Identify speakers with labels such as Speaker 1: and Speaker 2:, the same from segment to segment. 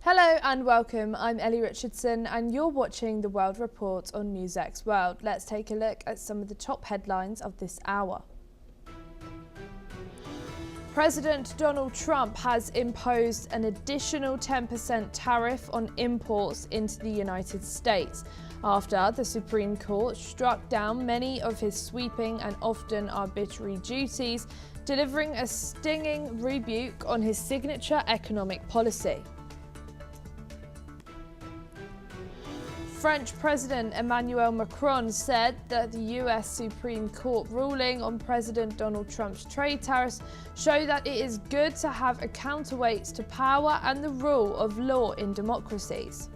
Speaker 1: Hello and welcome, I'm Ellie Richardson and you're watching the World Report on NewsX World. Let's take a look at some of the top headlines of this hour. President Donald Trump has imposed an additional 10% tariff on imports into the United States after the Supreme Court struck down many of his sweeping and often arbitrary duties, delivering a stinging rebuke on his signature economic policy. French President Emmanuel Macron said that the US Supreme Court ruling on President Donald Trump's trade tariffs show that it is good to have a counterweight to power and the rule of law in democracies.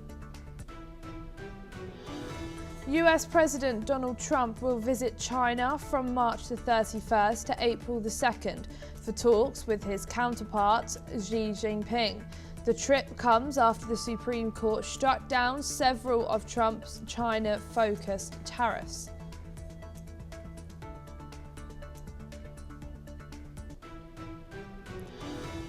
Speaker 1: US President Donald Trump will visit China from March the 31st to April the 2nd for talks with his counterpart Xi Jinping. The trip comes after the Supreme Court struck down several of Trump's China-focused tariffs.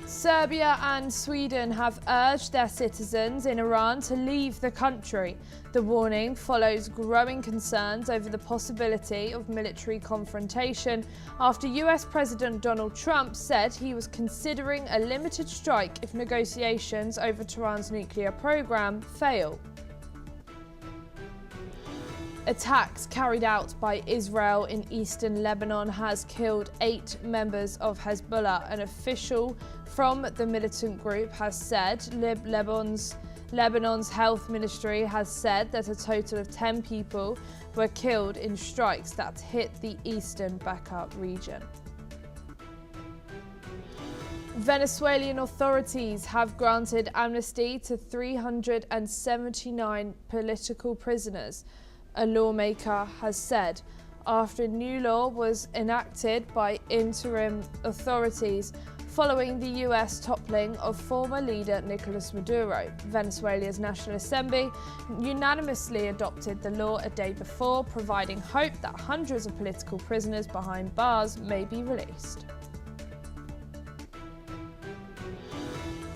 Speaker 1: Serbia and Sweden have urged their citizens in Iran to leave the country. The warning follows growing concerns over the possibility of military confrontation after US President Donald Trump said he was considering a limited strike if negotiations over Tehran's nuclear program fail. Attacks carried out by Israel in eastern Lebanon has killed 8 members of Hezbollah. An official from the militant group has said Lebanon's health ministry has said that a total of 10 people were killed in strikes that hit the eastern Bekaa region. Venezuelan authorities have granted amnesty to 379 political prisoners, a lawmaker has said, after a new law was enacted by interim authorities following the US toppling of former leader Nicolas Maduro. Venezuela's National Assembly unanimously adopted the law a day before, providing hope that hundreds of political prisoners behind bars may be released.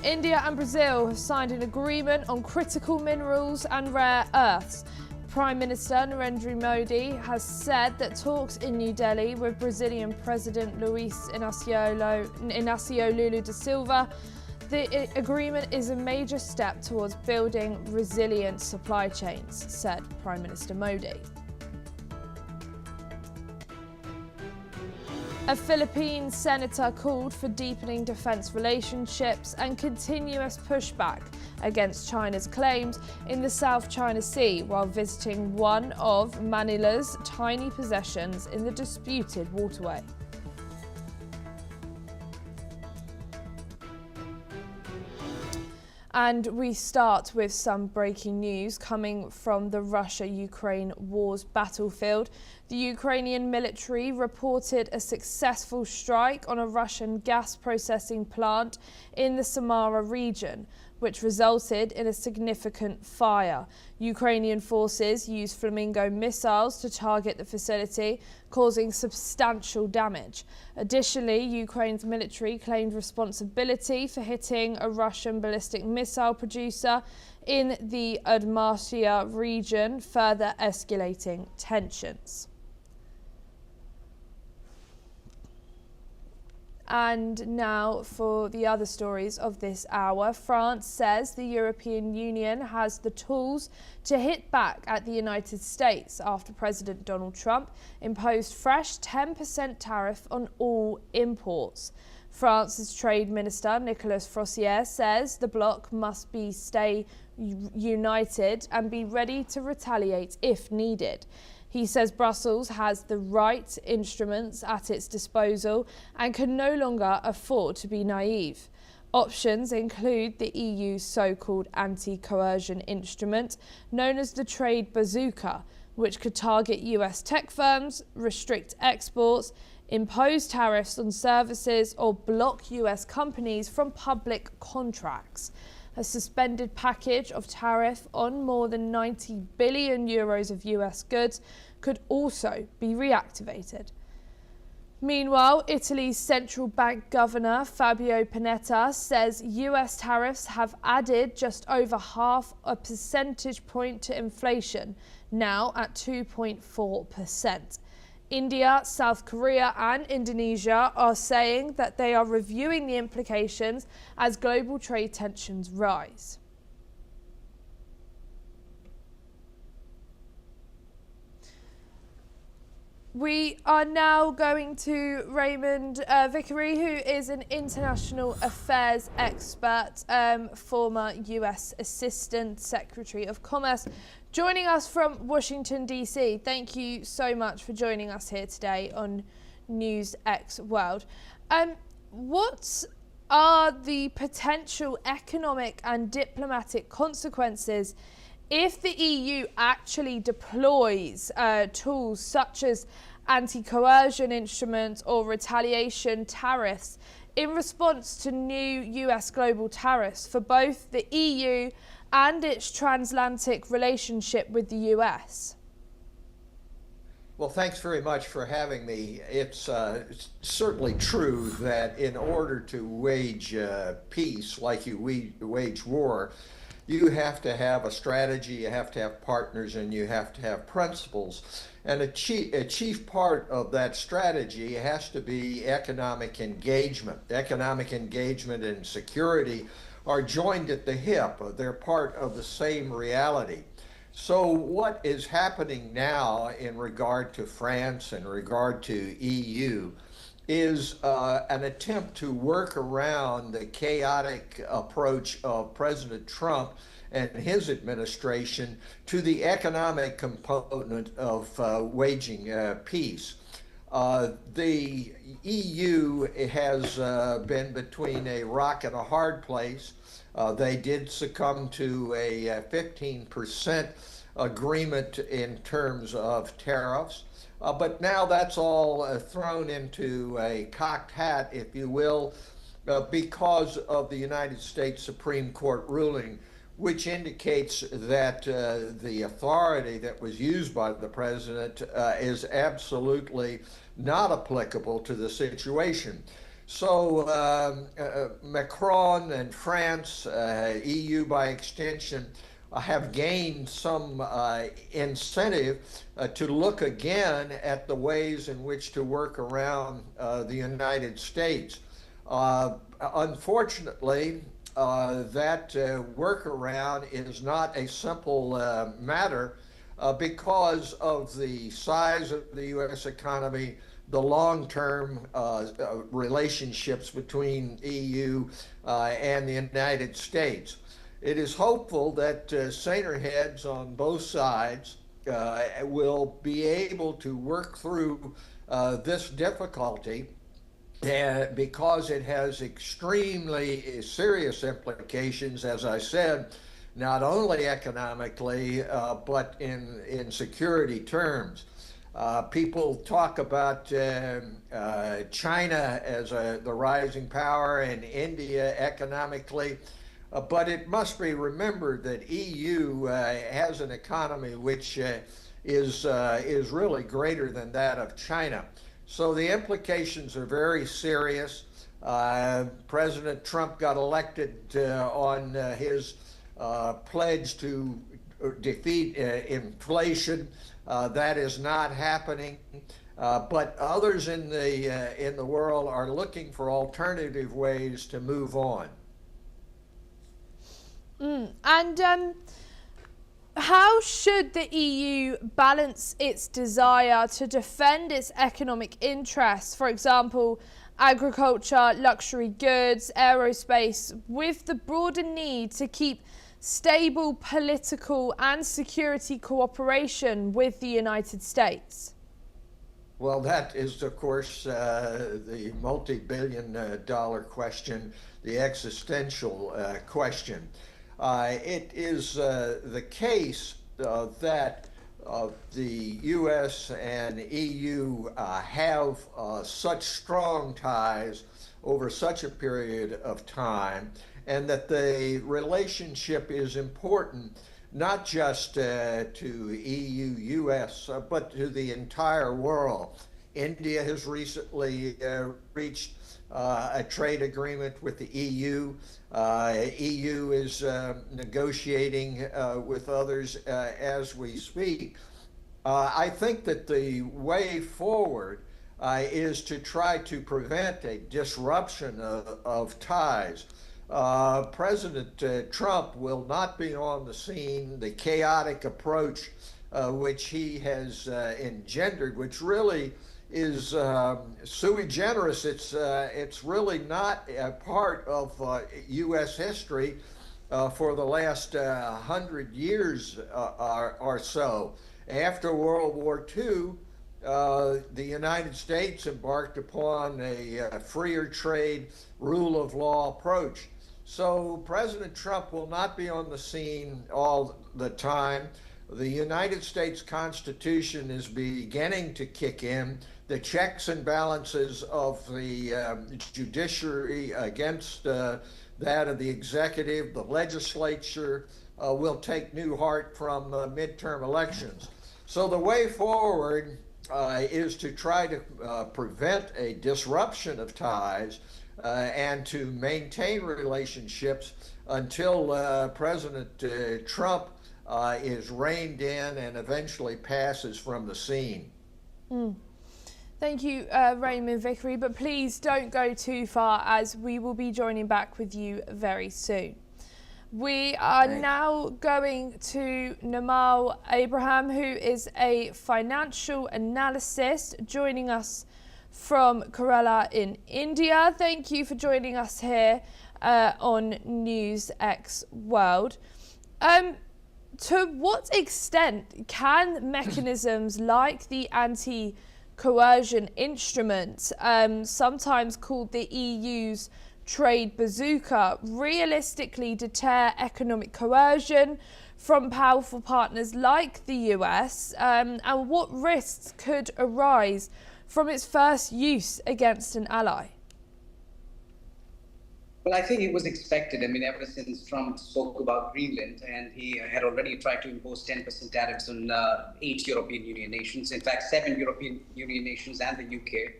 Speaker 1: India and Brazil have signed an agreement on critical minerals and rare earths. Prime Minister Narendra Modi has said that talks in New Delhi with Brazilian President Luiz Inácio Lula da Silva, the agreement is a major step towards building resilient supply chains, said Prime Minister Modi. A Philippine senator called for deepening defense relationships and continuous pushback against China's claims in the South China Sea while visiting one of Manila's tiny possessions in the disputed waterway. And we start with some breaking news coming from the Russia-Ukraine war's battlefield. The Ukrainian military reported a successful strike on a Russian gas processing plant in the Samara region, which resulted in a significant fire. Ukrainian forces used Flamingo missiles to target the facility, causing substantial damage. Additionally, Ukraine's military claimed responsibility for hitting a Russian ballistic missile producer in the Udmurtia region, further escalating tensions. And now for the other stories of this hour. France says the European Union has the tools to hit back at the United States after President Donald Trump imposed fresh 10% tariff on all imports. France's Trade Minister Nicolas Frossier says the bloc must stay united and be ready to retaliate if needed. He says Brussels has the right instruments at its disposal and can no longer afford to be naive. Options include the EU's so-called anti-coercion instrument, known as the Trade Bazooka, which could target US tech firms, restrict exports, impose tariffs on services, or block US companies from public contracts. A suspended package of tariff on more than 90 billion euros of US goods could also be reactivated. Meanwhile, Italy's central bank governor, Fabio Panetta, says US tariffs have added just over half a percentage point to inflation, now at 2.4%. India, South Korea and Indonesia are saying that they are reviewing the implications as global trade tensions rise. We are now going to Raymond Vickery, who is an international affairs expert, former US Assistant Secretary of Commerce, joining us from Washington, D.C. Thank you so much for joining us here today on NewsX World. What are the potential economic and diplomatic consequences if the EU actually deploys tools such as anti-coercion instruments or retaliation tariffs in response to new US global tariffs for both the EU and its transatlantic relationship with the US?
Speaker 2: Well, thanks very much for having me. It's certainly true that in order to wage peace like you wage war, you have to have a strategy, you have to have partners, and you have to have principles. And a chief part of that strategy has to be economic engagement. Economic engagement and security are joined at the hip. They're part of the same reality. So what is happening now in regard to France, in regard to EU, is an attempt to work around the chaotic approach of President Trump and his administration to the economic component of waging peace. The EU has been between a rock and a hard place. They did succumb to a 15% agreement in terms of tariffs. But now that's all thrown into a cocked hat, if you will, because of the United States Supreme Court ruling, which indicates that the authority that was used by the president is absolutely not applicable to the situation. So Macron and France, EU by extension, have gained some incentive to look again at the ways in which to work around the United States. Unfortunately, that workaround is not a simple matter because of the size of the U.S. economy, the long-term relationships between EU and the United States. It is hopeful that saner heads on both sides will be able to work through this difficulty because it has extremely serious implications, as I said, not only economically, but in security terms. People talk about China as the rising power and India economically. But it must be remembered that EU has an economy which is really greater than that of China. So the implications are very serious. President Trump got elected on his pledge to defeat inflation. That is not happening. But others in the world are looking for alternative ways to move on.
Speaker 1: And how should the EU balance its desire to defend its economic interests, for example, agriculture, luxury goods, aerospace, with the broader need to keep stable political and security cooperation with the United States?
Speaker 2: Well, that is, of course, the multi-billion-dollar question, the existential question. It is the case that the U.S. and EU have such strong ties over such a period of time, and that the relationship is important not just to EU, U.S., but to the entire world. India has recently reached a trade agreement with the EU. EU is negotiating with others as we speak. I think that the way forward is to try to prevent a disruption of ties. President Trump will not be on the scene. The chaotic approach which he has engendered, which really is sui generis. It's really not a part of U.S. history for the last 100 years or so. After World War II, the United States embarked upon a freer trade, rule of law approach. So President Trump will not be on the scene all the time. The United States Constitution is beginning to kick in. The checks and balances of the judiciary against that of the executive, the legislature will take new heart from midterm elections. So the way forward is to try to prevent a disruption of ties and to maintain relationships until President Trump is reined in and eventually passes from the scene.
Speaker 1: Thank you, Raymond Vickery, but please don't go too far as we will be joining back with you very soon. We are now going to Namal Abraham, who is a financial analyst, joining us from Kerala in India. Thank you for joining us here on NewsX World. To what extent can mechanisms like the anti-coercion instrument, sometimes called the EU's trade bazooka, realistically deter economic coercion from powerful partners like the US, and what risks could arise from its first use against an ally?
Speaker 3: Well, I think it was expected. I mean, ever since Trump spoke about Greenland, and he had already tried to impose 10% tariffs on 8 European Union nations, in fact, 7 European Union nations and the UK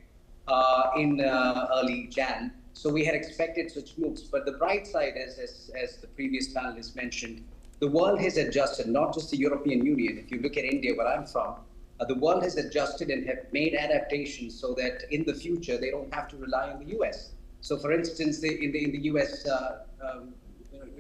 Speaker 3: in early Jan. So we had expected such moves. But the bright side, as the previous panelist mentioned, the world has adjusted, not just the European Union. If you look at India, where I'm from, the world has adjusted and have made adaptations so that in the future, they don't have to rely on the US. So, for instance, in the US,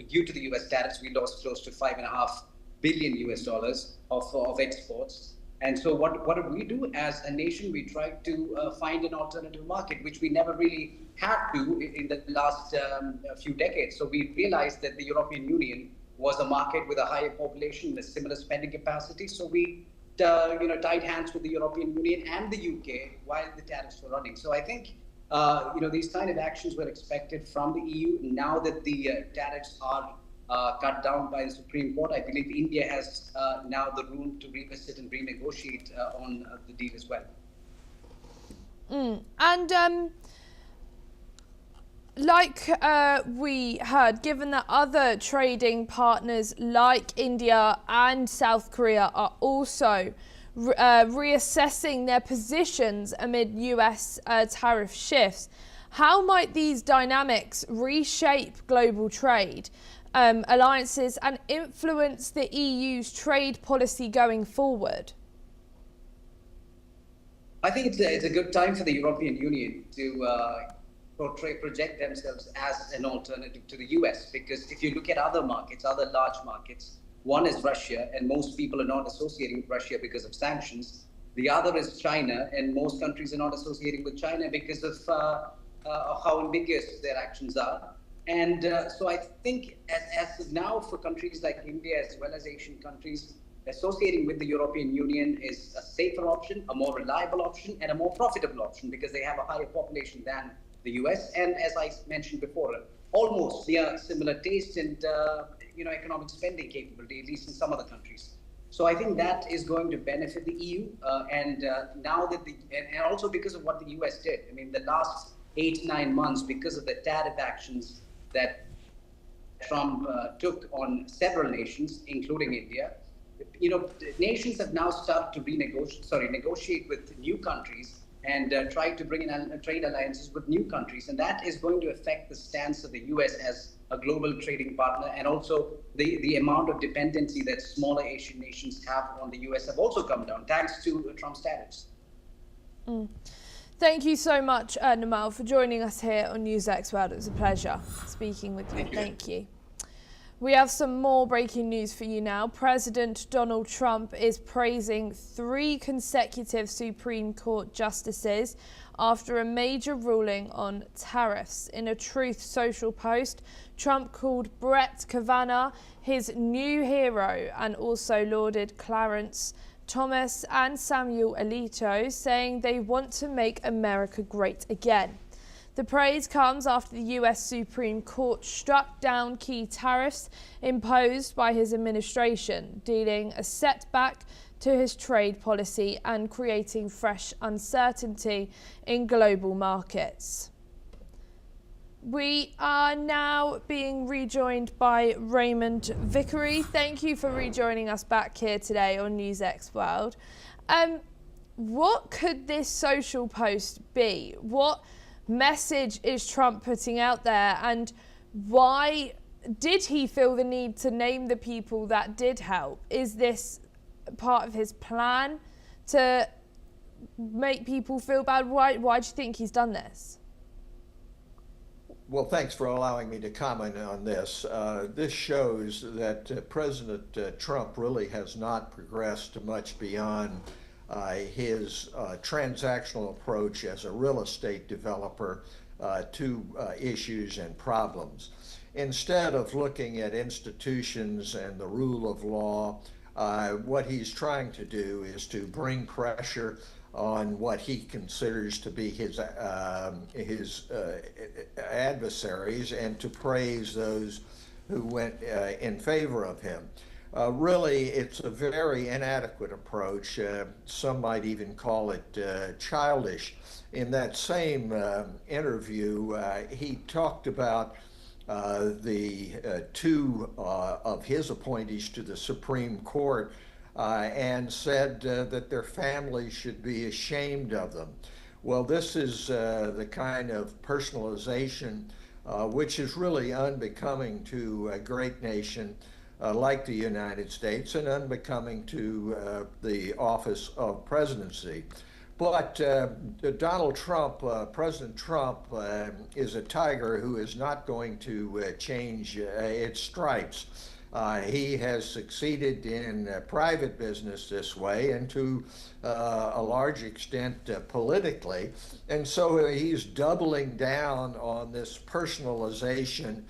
Speaker 3: due to the US tariffs, we lost close to $5.5 billion US of exports. And so what did we do as a nation? We tried to find an alternative market, which we never really had to in the last few decades. So we realized that the European Union was a market with a higher population, a similar spending capacity. So we tied hands with the European Union and the UK while the tariffs were running. So I think these kind of actions were expected from the EU. Now that the tariffs are cut down by the Supreme Court, I believe India has now the room to revisit and renegotiate on the deal as well.
Speaker 1: And like we heard, given that other trading partners like India and South Korea are also reassessing their positions amid US tariff shifts, how might these dynamics reshape global trade alliances and influence the EU's trade policy going forward?
Speaker 3: I think it's a good time for the European Union to project themselves as an alternative to the US, because if you look at other markets, other large markets, one is Russia, and most people are not associating with Russia because of sanctions. The other is China, and most countries are not associating with China because of how ambiguous their actions are. And so I think as now for countries like India as well as Asian countries, associating with the European Union is a safer option, a more reliable option, and a more profitable option because they have a higher population than the US. And as I mentioned before, almost near similar taste and economic spending capability, at least in some other countries. So I think that is going to benefit the EU. And now that and also because of what the US did. I mean, the last 8-9 months, because of the tariff actions that Trump took on several nations, including India, nations have now started to negotiate with new countries and try to bring in trade alliances with new countries. And that is going to affect the stance of the US as a global trading partner, and also the amount of dependency that smaller Asian nations have on the US have also come down thanks to Trump's tariffs.
Speaker 1: Thank you so much, Namal, for joining us here on NewsX World. It was a pleasure speaking with you. Thank you. We have some more breaking news for you now. President Donald Trump is praising 3 consecutive Supreme Court justices after a major ruling on tariffs. In a Truth Social post, Trump called Brett Kavanaugh his new hero and also lauded Clarence Thomas and Samuel Alito, saying they want to make America great again. The praise comes after the US Supreme Court struck down key tariffs imposed by his administration, dealing a setback to his trade policy and creating fresh uncertainty in global markets. We are now being rejoined by Raymond Vickery. Thank you for rejoining us back here today on NewsX World. What could this social post be? What message is Trump putting out there, and why did he feel the need to name the people that did help? Is this part of his plan to make people feel bad? Why do you think he's done this?
Speaker 2: Well, thanks for allowing me to comment on this. This shows that President Trump really has not progressed much beyond his transactional approach as a real estate developer to issues and problems. Instead of looking at institutions and the rule of law, what he's trying to do is to bring pressure on what he considers to be his adversaries and to praise those who went in favor of him. Really, it's a very inadequate approach. Some might even call it childish. In that same interview, he talked about the 2 of his appointees to the Supreme Court and said that their families should be ashamed of them. Well, this is the kind of personalization which is really unbecoming to a great nation like the United States and unbecoming to the office of presidency. But Donald Trump, President Trump, is a tiger who is not going to change its stripes. He has succeeded in private business this way and to a large extent politically. And so he's doubling down on this personalization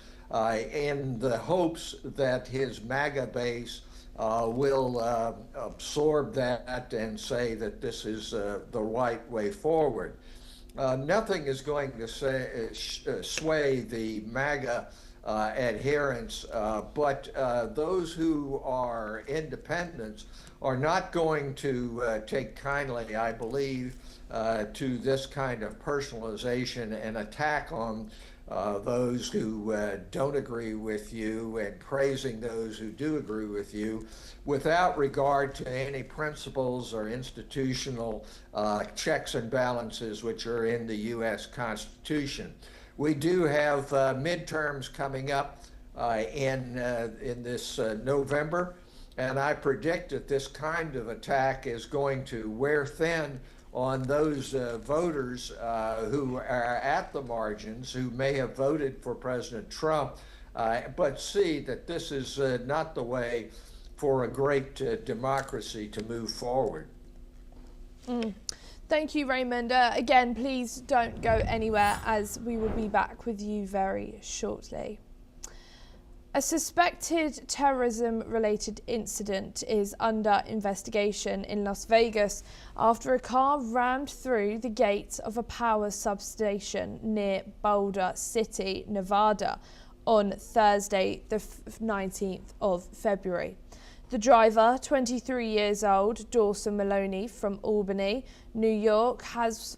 Speaker 2: in the hopes that his MAGA base will absorb that and say that this is the right way forward. Nothing is going to sway the MAGA adherents, but those who are independents are not going to take kindly, I believe, to this kind of personalization and attack on those who don't agree with you and praising those who do agree with you without regard to any principles or institutional checks and balances which are in the U.S. Constitution. We do have midterms coming up in this November, and I predict that this kind of attack is going to wear thin on those voters who are at the margins, who may have voted for President Trump, but see that this is not the way for a great democracy to move forward.
Speaker 1: Thank you, Raymond. Again, please don't go anywhere, as we will be back with you very shortly. A suspected terrorism-related incident is under investigation in Las Vegas after a car rammed through the gate of a power substation near Boulder City, Nevada, on Thursday, the 19th of February. The driver, 23 years old, Dawson Maloney from Albany, New York,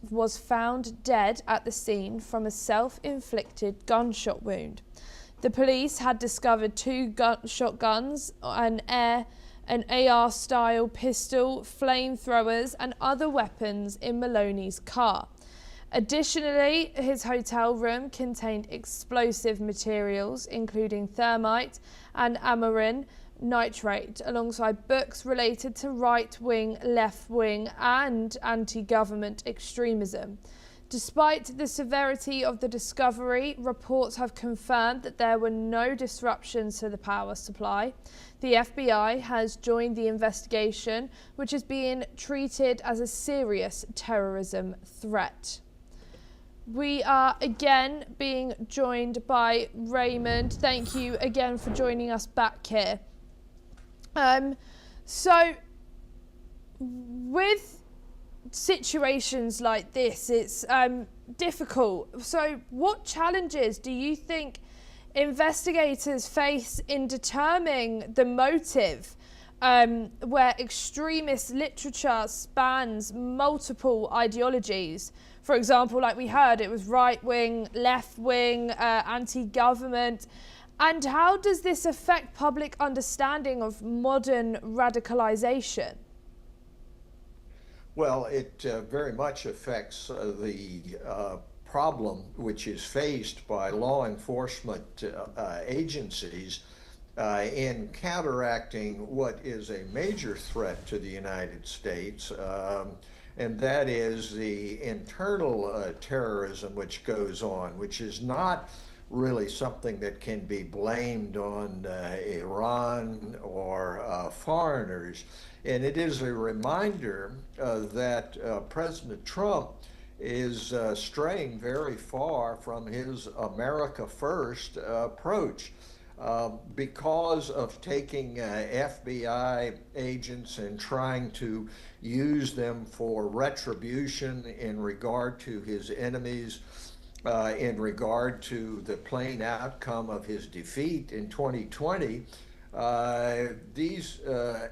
Speaker 1: was found dead at the scene from a self-inflicted gunshot wound. The police had discovered 2 shotguns, an air an AR-style pistol, flamethrowers and other weapons in Maloney's car. Additionally, his hotel room contained explosive materials, including thermite and amarin nitrate, alongside books related to right-wing, left-wing and anti-government extremism. Despite the severity of the discovery, reports have confirmed that there were no disruptions to the power supply. The FBI has joined the investigation, which is being treated as a serious terrorism threat. We are again being joined by Raymond. Thank you again for joining us back here. So with situations like this, it's difficult. So what challenges do you think investigators face in determining the motive, where extremist literature spans multiple ideologies? For example, like we heard, it was right-wing, left-wing, anti-government. And how does this affect public understanding of modern radicalization?
Speaker 2: Well, it very much affects the problem which is faced by law enforcement agencies in counteracting what is a major threat to the United States, and that is the internal terrorism which goes on, which is not really something that can be blamed on Iran or foreigners. And it is a reminder that President Trump is straying very far from his America First approach because of taking FBI agents and trying to use them for retribution in regard to his enemies, in regard to the plain outcome of his defeat in 2020. These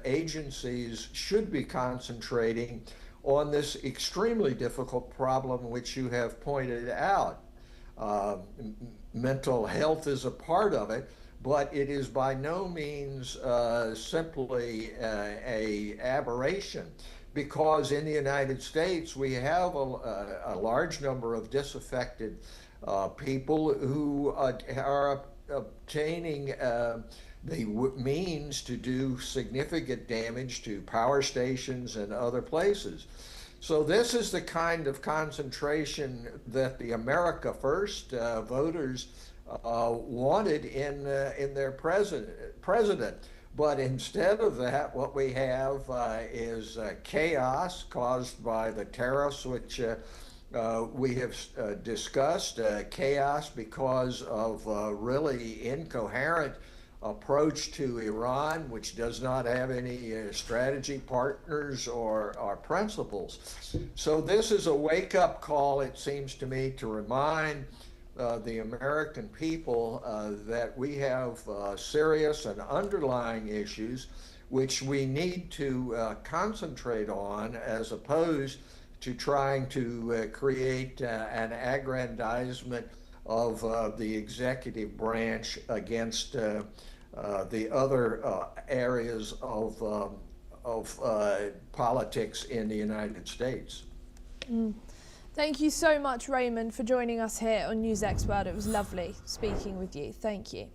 Speaker 2: agencies should be concentrating on this extremely difficult problem which you have pointed out. Mental health is a part of it, but it is by no means simply a aberration, because in the United States we have a large number of disaffected people who are obtaining the means to do significant damage to power stations and other places. So this is the kind of concentration that the America First voters wanted in their president. But instead of that, what we have is chaos caused by the tariffs, which we have discussed, chaos because of really incoherent approach to Iran, which does not have any strategy partners or principles. So this is a wake-up call, it seems to me, to remind the American people that we have serious and underlying issues which we need to concentrate on, as opposed to trying to create an aggrandizement of the executive branch against the other areas of politics in the United States.
Speaker 1: Thank you so much, Raymond, for joining us here on NewsX World. It was lovely speaking with you. Thank you.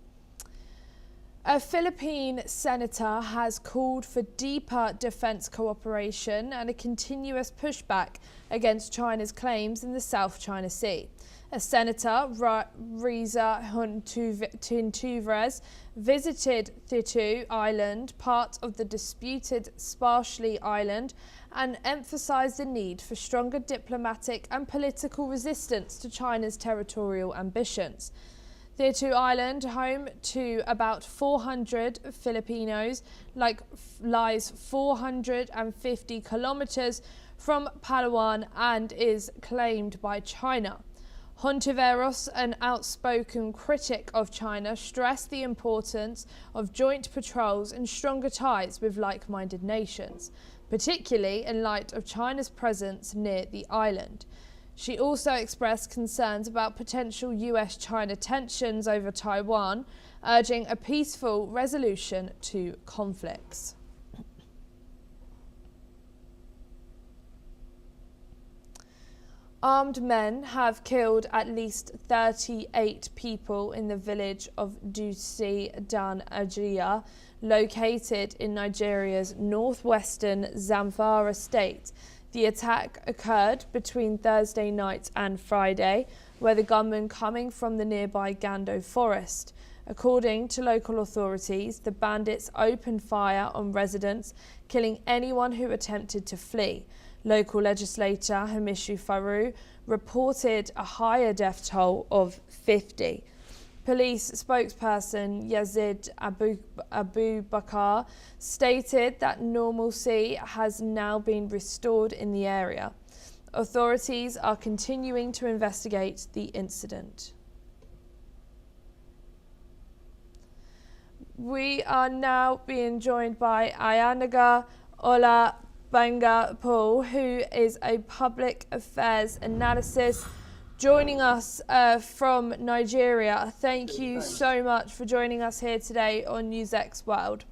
Speaker 1: A Philippine senator has called for deeper defence cooperation and a continuous pushback against China's claims in the South China Sea. A Senator, Risa Hontiveros, visited Thitu Island, part of the disputed Spratly Island, and emphasised the need for stronger diplomatic and political resistance to China's territorial ambitions. Thitu Island, home to about 400 Filipinos, lies 450 kilometres from Palawan and is claimed by China. Hontiveros, an outspoken critic of China, stressed the importance of joint patrols and stronger ties with like-minded nations, particularly in light of China's presence near the island. She also expressed concerns about potential US-China tensions over Taiwan, urging a peaceful resolution to conflicts. Armed men have killed at least 38 people in the village of Dusi Dan Ajia, located in Nigeria's northwestern Zamfara state. The attack occurred between Thursday night and Friday, where the gunmen coming from the nearby Gando forest. According to local authorities, the bandits opened fire on residents, killing anyone who attempted to flee. Local legislator Hamishu Faru reported a higher death toll of 50. Police spokesperson Yazid Abu Bakr stated that normalcy has now been restored in the area. Authorities are continuing to investigate the incident. We are now being joined by Ayanaga Ola Banga Paul, who is a public affairs analyst, joining us from Nigeria. Thank you so much for joining us here today on NewsX World.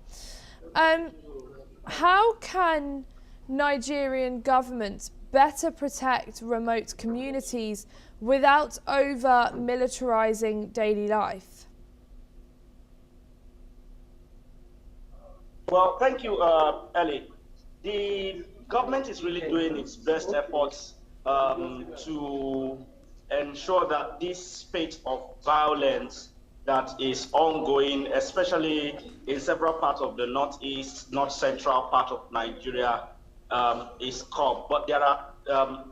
Speaker 1: How can Nigerian governments better protect remote communities without over-militarizing daily life?
Speaker 4: Well, thank you, Ellie. The government is really doing its best efforts to ensure that this spate of violence that is ongoing, especially in several parts of the northeast, north central part of Nigeria, is curbed. But there are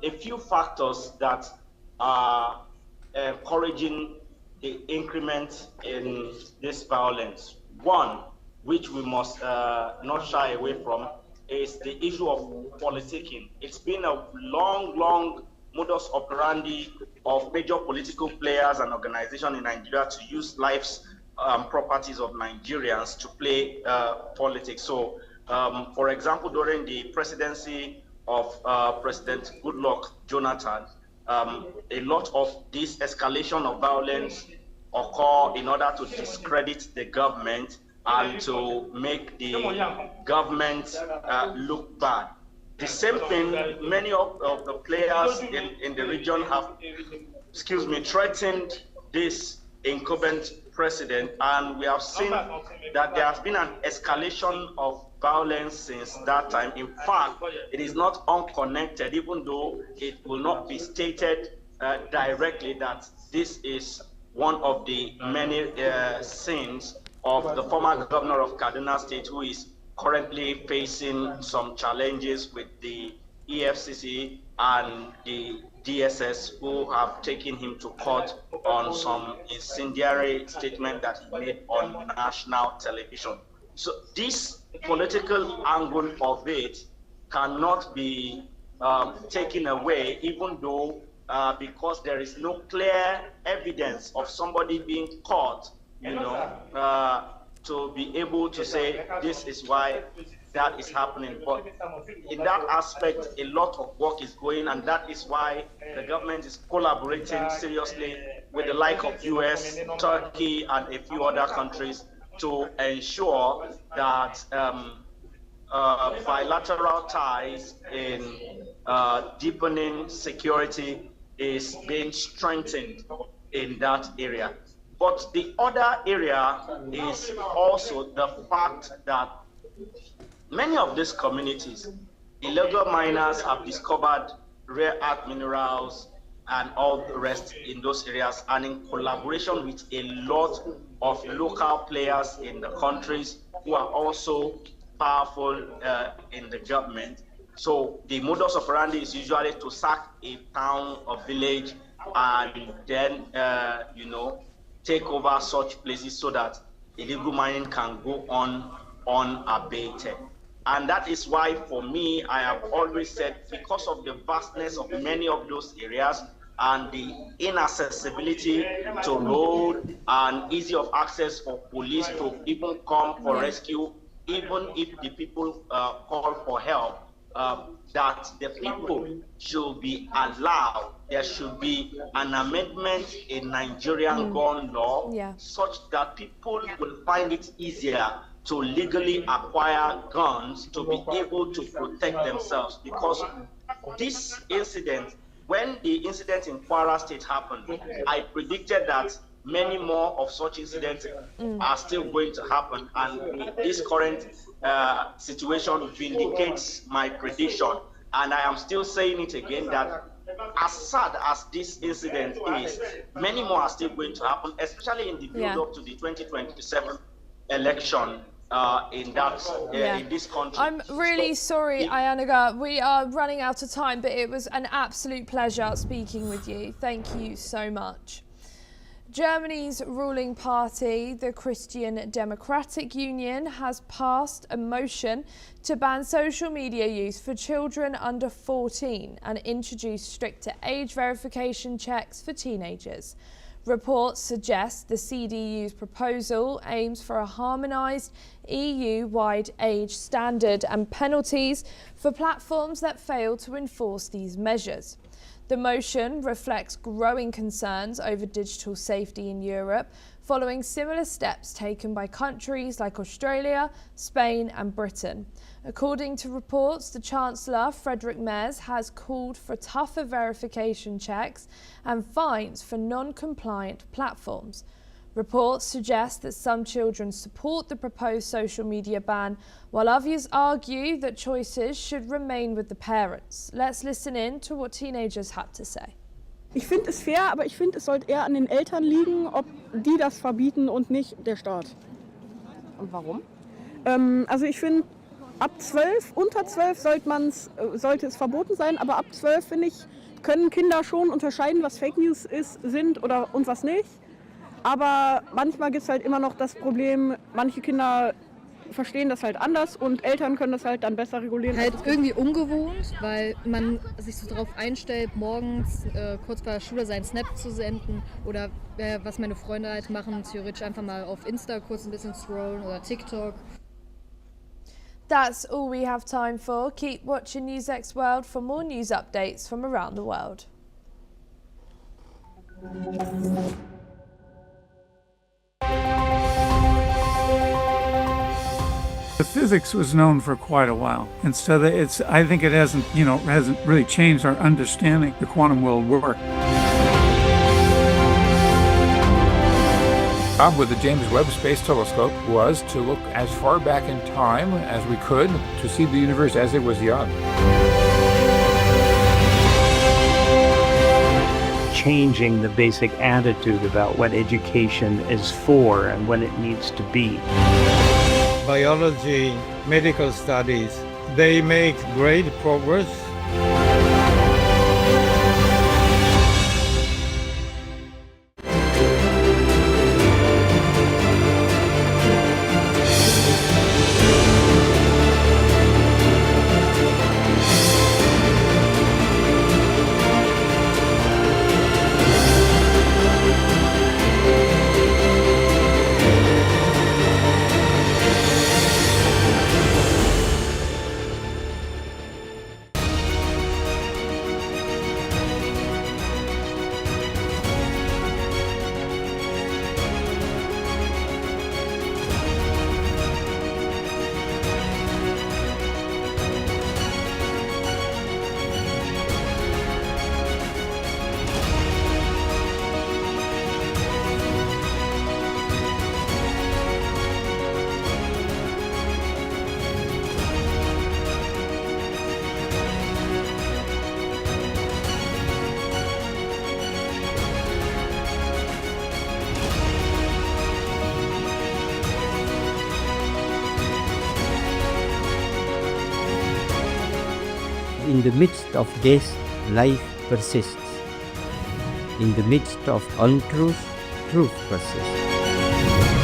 Speaker 4: a few factors that are encouraging the increment in this violence. One, which we must not shy away from, is the issue of politicking. It's been a long modus operandi of major political players and organizations in Nigeria to use lives, properties of Nigerians to play politics. So, for example, during the presidency of President Goodluck Jonathan, a lot of this escalation of violence occur in order to discredit the government and to make the government look bad. The same thing, many of the players in the region have, threatened this incumbent president, and we have seen that there has been an escalation of violence since that time. In fact, it is not unconnected, even though it will not be stated directly that this is one of the many sins of the former governor of Kaduna State, who is currently facing some challenges with the EFCC and the DSS, who have taken him to court on some incendiary statement that he made on national television. So this political angle of it cannot be taken away, even though because there is no clear evidence of somebody being caught, to be able to say this is why that is happening. But in that aspect, a lot of work is going, and that is why the government is collaborating seriously with the like of US, Turkey, and a few other countries to ensure that bilateral ties in deepening security is being strengthened in that area. But the other area is also the fact that many of these communities, illegal miners have discovered rare earth minerals and all the rest in those areas, and in collaboration with a lot of local players in the countries who are also powerful in the government. So the modus operandi is usually to sack a town or village and then, take over such places so that illegal mining can go on unabated. And that is why, for me, I have always said, because of the vastness of many of those areas and the inaccessibility to road and easy of access for police to even come for rescue, even if the people call for help, that the people should be allowed. There should be an amendment in Nigerian gun law such that people will find it easier to legally acquire guns to be able to protect themselves, because this incident when the incident in Kwara State happened, I predicted that many more of such incidents are still going to happen, and this current situation vindicates my prediction. And I am still saying it again that as sad as this incident is, many more are still going to happen, especially in the build-up to the 2027 election in this country.
Speaker 1: I'm really sorry, Ayanaga. We are running out of time, but it was an absolute pleasure speaking with you. Thank you so much. Germany's ruling party, the Christian Democratic Union, has passed a motion to ban social media use for children under 14 and introduce stricter age verification checks for teenagers. Reports suggest the CDU's proposal aims for a harmonised EU-wide age standard and penalties for platforms that fail to enforce these measures. The motion reflects growing concerns over digital safety in Europe, following similar steps taken by countries like Australia, Spain and Britain. According to reports, the Chancellor, Friedrich Merz, has called for tougher verification checks and fines for non-compliant platforms. Reports suggest that some children support the proposed social media ban, while others argue that choices should remain with the parents. Let's listen in to what teenagers had to say.
Speaker 5: Ich finde es fair, aber ich finde, es sollte eher an den Eltern liegen, ob die das verbieten und nicht der Staat.
Speaker 6: Und warum?
Speaker 5: Also ich finde, ab 12, unter 12 sollte es verboten sein, aber ab 12, finde ich, können Kinder schon unterscheiden, was Fake News sind und was nicht. Aber manchmal gibt es halt immer noch das Problem, manche Kinder verstehen das halt anders und Eltern können das halt dann besser regulieren.
Speaker 6: Halt irgendwie ungewohnt, weil man sich so darauf einstellt, morgens kurz vor der Schule seinen Snap zu senden oder was meine Freunde halt machen, theoretisch einfach mal auf Insta kurz ein bisschen scrollen oder TikTok.
Speaker 1: That's all we have time for. Keep watching NewsX World for more news updates from around the world.
Speaker 7: The physics was known for quite a while, and so I think it hasn't really changed our understanding the quantum world work.
Speaker 8: Job with the James Webb Space Telescope was to look as far back in time as we could to see the universe as it was young.
Speaker 9: Changing the basic attitude about what education is for and what it needs to be.
Speaker 10: Biology, medical studies, they make great progress.
Speaker 11: In the midst of this, life persists. In the midst of untruth, truth persists.